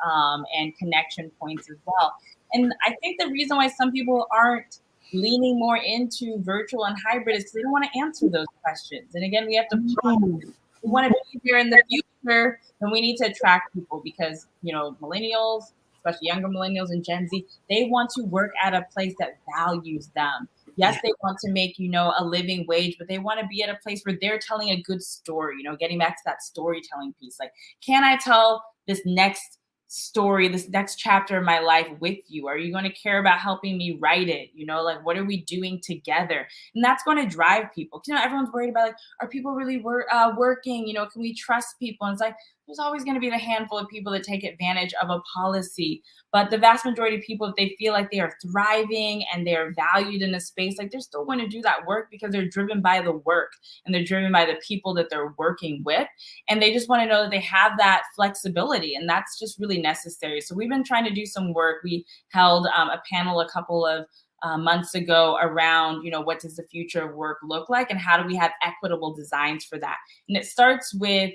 and connection points as well? And I think the reason why some people aren't leaning more into virtual and hybrid is because they don't want to answer those questions. And again, we have to we want to be here in the future, and we need to attract people because, millennials, especially younger millennials and Gen Z, they want to work at a place that values them. Yes, they want to make, a living wage, but they want to be at a place where they're telling a good story, getting back to that storytelling piece. Like, can I tell this next story, this next chapter of my life with you? Are you going to care about helping me write it? Like, what are we doing together? And that's going to drive people. Everyone's worried about, like, are people really working? Can we trust people? And it's like, there's always going to be the handful of people that take advantage of a policy. But the vast majority of people, if they feel like they are thriving and they are valued in a space, like they're still going to do that work because they're driven by the work and they're driven by the people that they're working with. And they just want to know that they have that flexibility, and that's just really necessary. So we've been trying to do some work. We held a panel a couple of months ago around, what does the future of work look like and how do we have equitable designs for that? And it starts with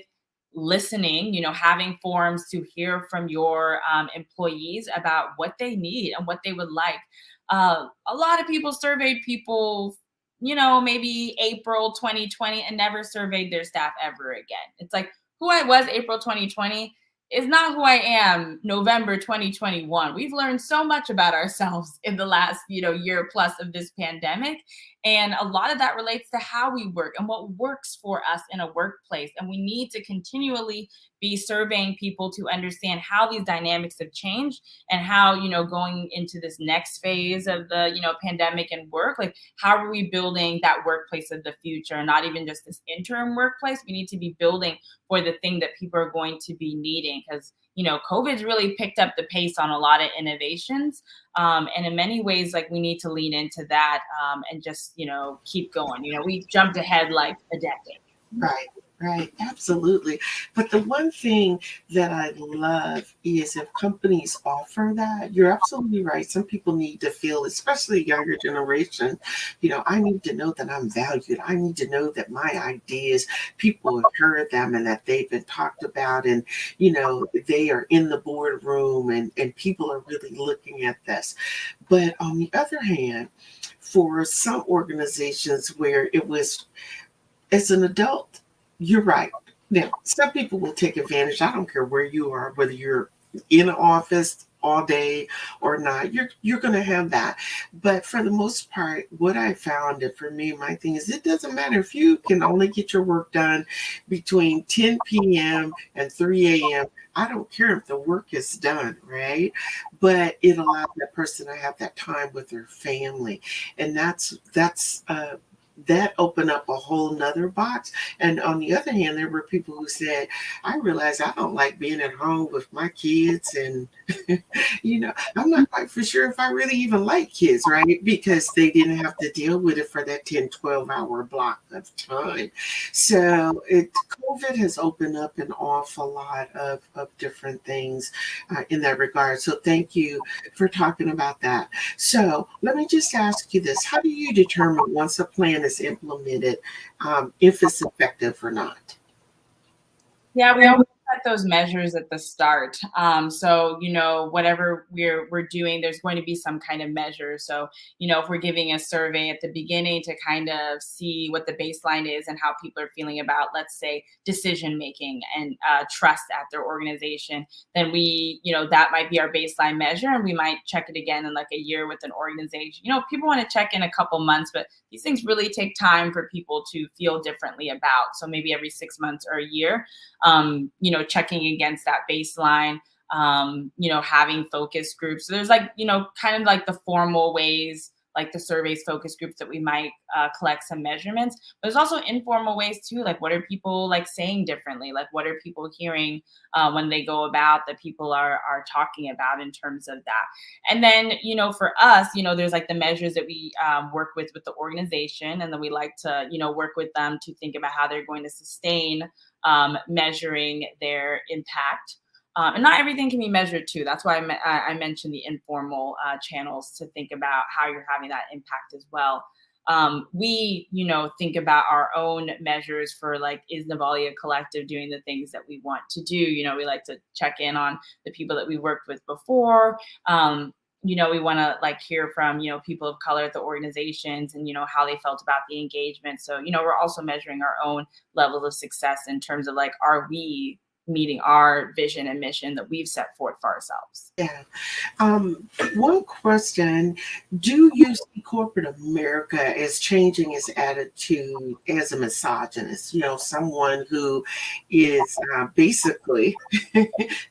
listening, having forums to hear from your employees about what they need and what they would like. A lot of people surveyed people, maybe April 2020 and never surveyed their staff ever again. It's like who I was April 2020 is not who I am November 2021. We've learned so much about ourselves in the last, year plus of this pandemic. And a lot of that relates to how we work and what works for us in a workplace. And we need to continually be surveying people to understand how these dynamics have changed and how, going into this next phase of the, pandemic and work, like how are we building that workplace of the future? Not even just this interim workplace. We need to be building for the thing that people are going to be needing, because COVID's really picked up the pace on a lot of innovations. And in many ways, like we need to lean into that and just, keep going. We jumped ahead like a decade. Right. Absolutely. But the one thing that I love is if companies offer that, you're absolutely right. Some people need to feel, especially younger generation, I need to know that I'm valued. I need to know that my ideas, people have heard them and that they've been talked about and, they are in the boardroom and people are really looking at this. But on the other hand, for some organizations where it was, as an adult, you're right. Now, some people will take advantage. I don't care where you are, whether you're in an office all day or not, you're going to have that. But for the most part, what I found, and for me, my thing is, it doesn't matter if you can only get your work done between 10 p.m. and 3 a.m. I don't care if the work is done, right? But it allows that person to have that time with their family. And that opened up a whole nother box. And on the other hand, there were people who said, I realize I don't like being at home with my kids. And, I'm not quite for sure if I really even like kids, right? Because they didn't have to deal with it for that 10, 12-hour block of time. So COVID has opened up an awful lot of different things in that regard. So thank you for talking about that. So let me just ask you this. How do you determine once a plan is implemented, if it's effective or not? Yeah, we always set those measures at the start. So, whatever we're doing, there's going to be some kind of measure. So, if we're giving a survey at the beginning to kind of see what the baseline is and how people are feeling about, let's say, decision making and trust at their organization, then that might be our baseline measure, and we might check it again in like a year with an organization. People want to check in a couple months, but these things really take time for people to feel differently about. So maybe every 6 months or a year. Checking against that baseline, having focus groups. So there's kind of like the formal ways, like the surveys, focus groups that we might collect some measurements. But there's also informal ways too. Like what are people saying differently? Like what are people hearing when they go about that people are talking about in terms of that? And then, for us, there's like the measures that we work with the organization. And then we like to, work with them to think about how they're going to sustain measuring their impact. And not everything can be measured too. That's why I mentioned the informal channels to think about how you're having that impact as well. We, think about our own measures for is Novalia Collective doing the things that we want to do? We like to check in on the people that we worked with before. We want to hear from, people of color at the organizations and, how they felt about the engagement. So, we're also measuring our own levels of success in terms of are we meeting our vision and mission that we've set forth for ourselves. Yeah. One question, do you see corporate America as changing its attitude as a misogynist? Someone who is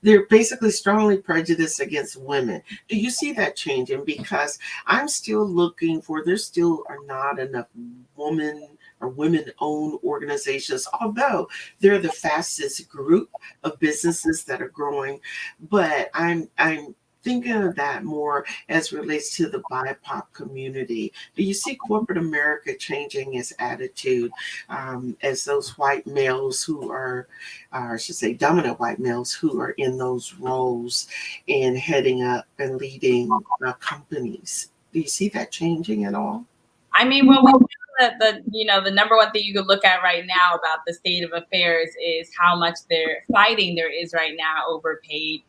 they're basically strongly prejudiced against women. Do you see that changing? Because I'm still looking there still are not enough women or women-owned organizations, although they're the fastest group of businesses that are growing. But I'm thinking of that more as relates to the BIPOC community. Do you see corporate America changing its attitude as those white males who are, I should say, dominant white males who are in those roles and heading up and leading companies? Do you see that changing at all? I mean, well, we know that the number one thing you could look at right now about the state of affairs is how much fighting there is right now over paid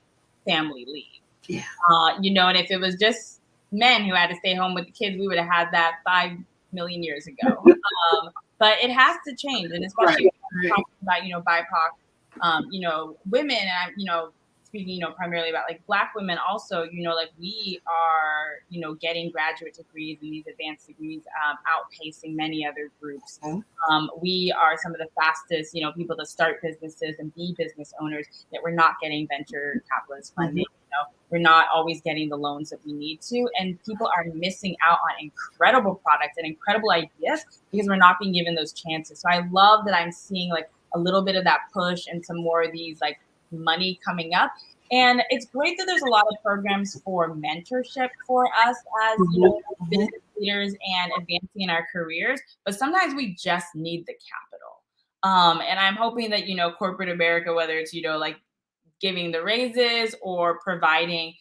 family leave. Yeah. And if it was just men who had to stay home with the kids, we would have had that 5 million years ago. But it has to change, and especially talking about BIPOC, women, and I'm speaking primarily about like Black women also, like we are getting graduate degrees and these advanced degrees outpacing many other groups. We are some of the fastest people to start businesses and be business owners, that we're not getting venture capitalist funding. We're not always getting the loans that we need to, and people are missing out on incredible products and incredible ideas because we're not being given those chances. So I love that I'm seeing like a little bit of that push and some more of these like money coming up. And it's great that there's a lot of programs for mentorship for us as business leaders and advancing in our careers, but sometimes we just need the capital. And I'm hoping that corporate America, whether it's like giving the raises or providing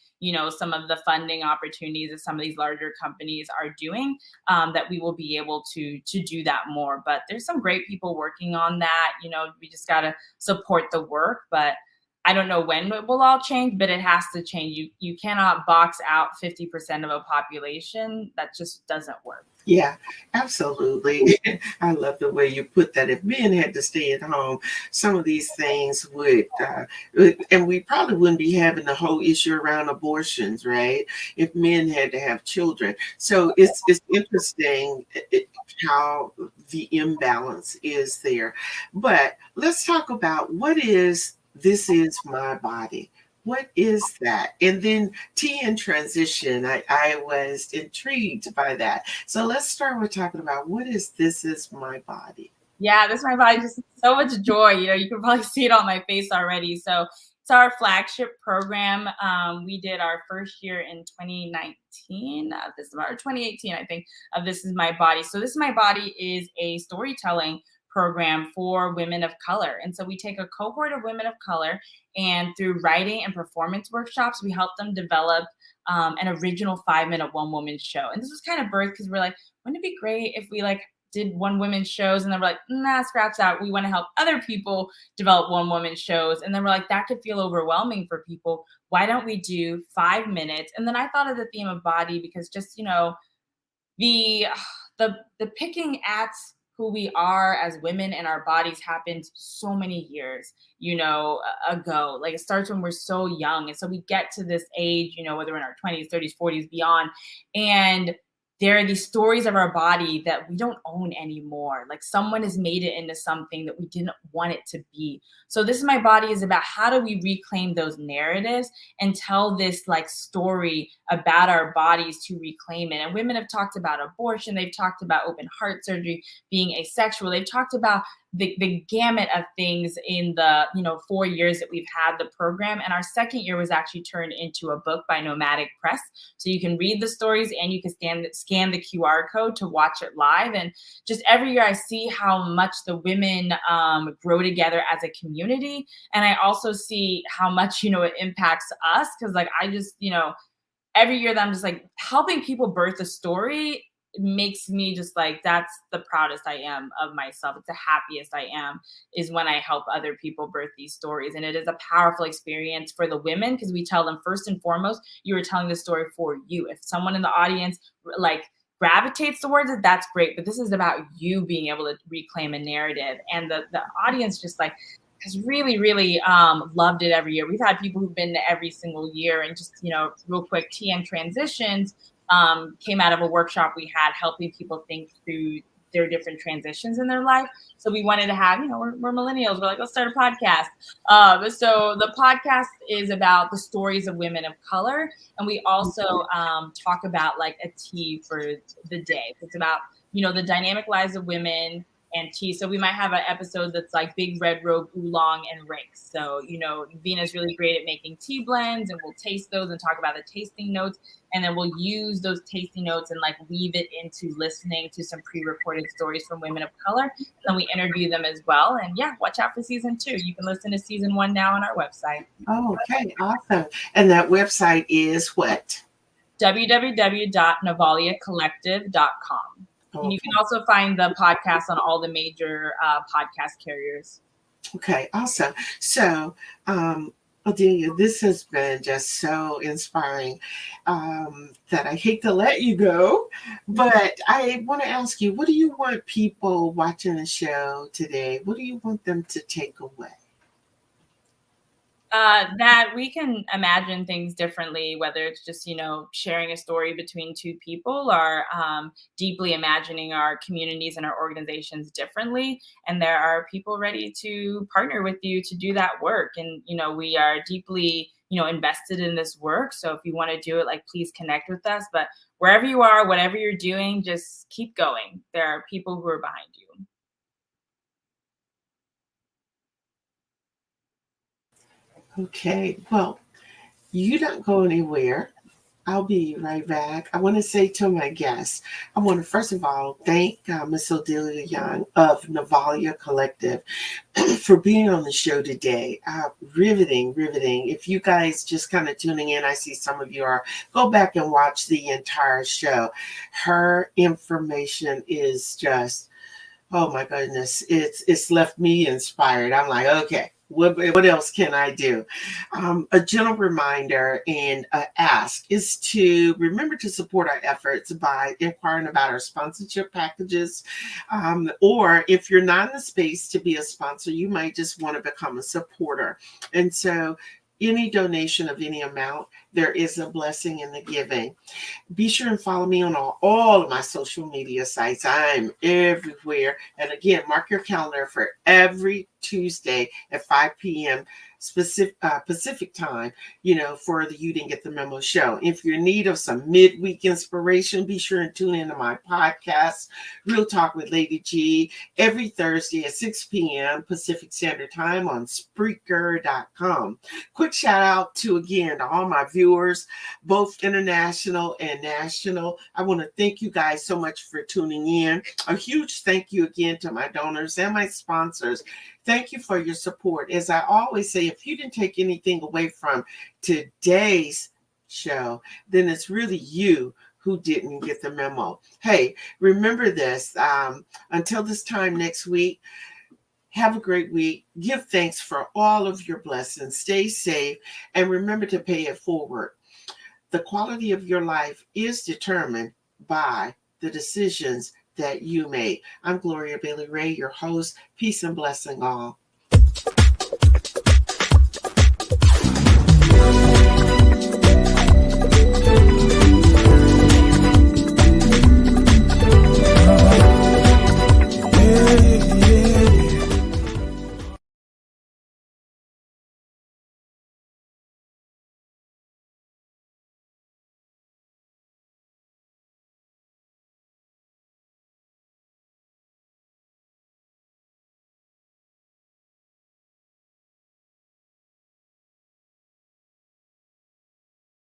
some of the funding opportunities that some of these larger companies are doing, that we will be able to do that more. But there's some great people working on that. We just got to support the work, but I don't know when it will all change, but it has to change. You cannot box out 50% of a population. That just doesn't work. Yeah, absolutely. I love the way you put that. If men had to stay at home, some of these things would, and we probably wouldn't be having the whole issue around abortions, right? If men had to have children. So it's interesting how the imbalance is there. But let's talk about this is my body. What is that? And then T in transition, I was intrigued by that. So let's start with talking about this is my body. Yeah, this is my body, just so much joy. You can probably see it on my face already. So it's our flagship program. We did our first year in 2019. This is our 2018, I think, of This Is My Body. So This Is My Body is a storytelling program for women of color. And so we take a cohort of women of color, and through writing and performance workshops, we help them develop an original 5-minute one-woman show. And this was kind of birthed because we're like, wouldn't it be great if we did one-woman shows? And then we're like, nah, scratch that. We want to help other people develop one-woman shows. And then we're like, that could feel overwhelming for people. Why don't we do 5 minutes? And then I thought of the theme of body because just, the picking at who we are as women and our bodies happened so many years, ago. Like it starts when we're so young. And so we get to this age, whether we're in our 20s, 30s, 40s, beyond. And there are these stories of our body that we don't own anymore. Like someone has made it into something that we didn't want it to be. So This Is My Body is about how do we reclaim those narratives and tell this story about our bodies to reclaim it. And women have talked about abortion. They've talked about open heart surgery, being asexual. They've talked about the gamut of things in the 4 years that we've had the program. And our second year was actually turned into a book by Nomadic Press. So you can read the stories and you can scan the QR code to watch it live. And just every year I see how much the women grow together as a community. And I also see how much, it impacts us. Cause I just, every year that I'm just helping people birth a story makes me just that's the proudest I am of myself. It's the happiest I am is when I help other people birth these stories. And it is a powerful experience for the women because we tell them first and foremost, you are telling the story for you. If someone in the audience gravitates towards it, that's great. But this is about you being able to reclaim a narrative. And the audience just has really, really loved it every year. We've had people who've been to every single year. And just, real quick, TM Transitions came out of a workshop we had helping people think through their different transitions in their life. So we wanted to have, we're millennials. We're like, let's start a podcast. So the podcast is about the stories of women of color. And we also talk about a tea for the day. It's about, the dynamic lives of women and tea. So we might have an episode that's like Big Red Robe, Oolong, and Rinks. So, Vina's really great at making tea blends, and we'll taste those and talk about the tasting notes. And then we'll use those tasting notes and like weave it into listening to some pre-recorded stories from women of color. And then we interview them as well. And yeah, watch out for season 2. You can listen to season 1 now on our website. Oh, okay, awesome. And that website is what? www.novaliacollective.com. Okay. And you can also find the podcast on all the major podcast carriers. Okay, awesome. So, Adelia, this has been just so inspiring that I hate to let you go, but I want to ask you, what do you want people watching the show today? What do you want them to take away? That we can imagine things differently, whether it's just, sharing a story between two people or deeply imagining our communities and our organizations differently. And there are people ready to partner with you to do that work. And, we are deeply, invested in this work. So if you want to do it, please connect with us. But wherever you are, whatever you're doing, just keep going. There are people who are behind you. Okay, well, you don't go anywhere. I'll be right back. I want to say to my guests, I want to first of all thank Miss Odelia Young of Novalia Collective for being on the show today. Riveting. If you guys just kind of tuning in, I see some of you are, go back and watch the entire show. Her information is just, oh my goodness, it's left me inspired. I'm like, okay, what else can I do? A gentle reminder and ask is to remember to support our efforts by inquiring about our sponsorship packages. Or if you're not in the space to be a sponsor, you might just want to become a supporter. And so any donation of any amount, there is a blessing in the giving. Be sure and follow me on all of my social media sites. I'm everywhere. And again, mark your calendar for every Tuesday at 5 p.m. Pacific time, for the You Didn't Get the Memo show. If you're in need of some midweek inspiration, be sure and tune into my podcast, Real Talk with Lady G, every Thursday at 6 p.m. Pacific Standard Time on Spreaker.com. Quick shout out to all my viewers, both international and national. I want to thank you guys so much for tuning in. A huge thank you again to my donors and my sponsors. Thank you for your support. As I always say, if you didn't take anything away from today's show, then it's really you who didn't get the memo. Hey, remember this. Until this time next week, have a great week. Give thanks for all of your blessings. Stay safe and remember to pay it forward. The quality of your life is determined by the decisions that you made. I'm Gloria Bailey Ray, your host. Peace and blessing all.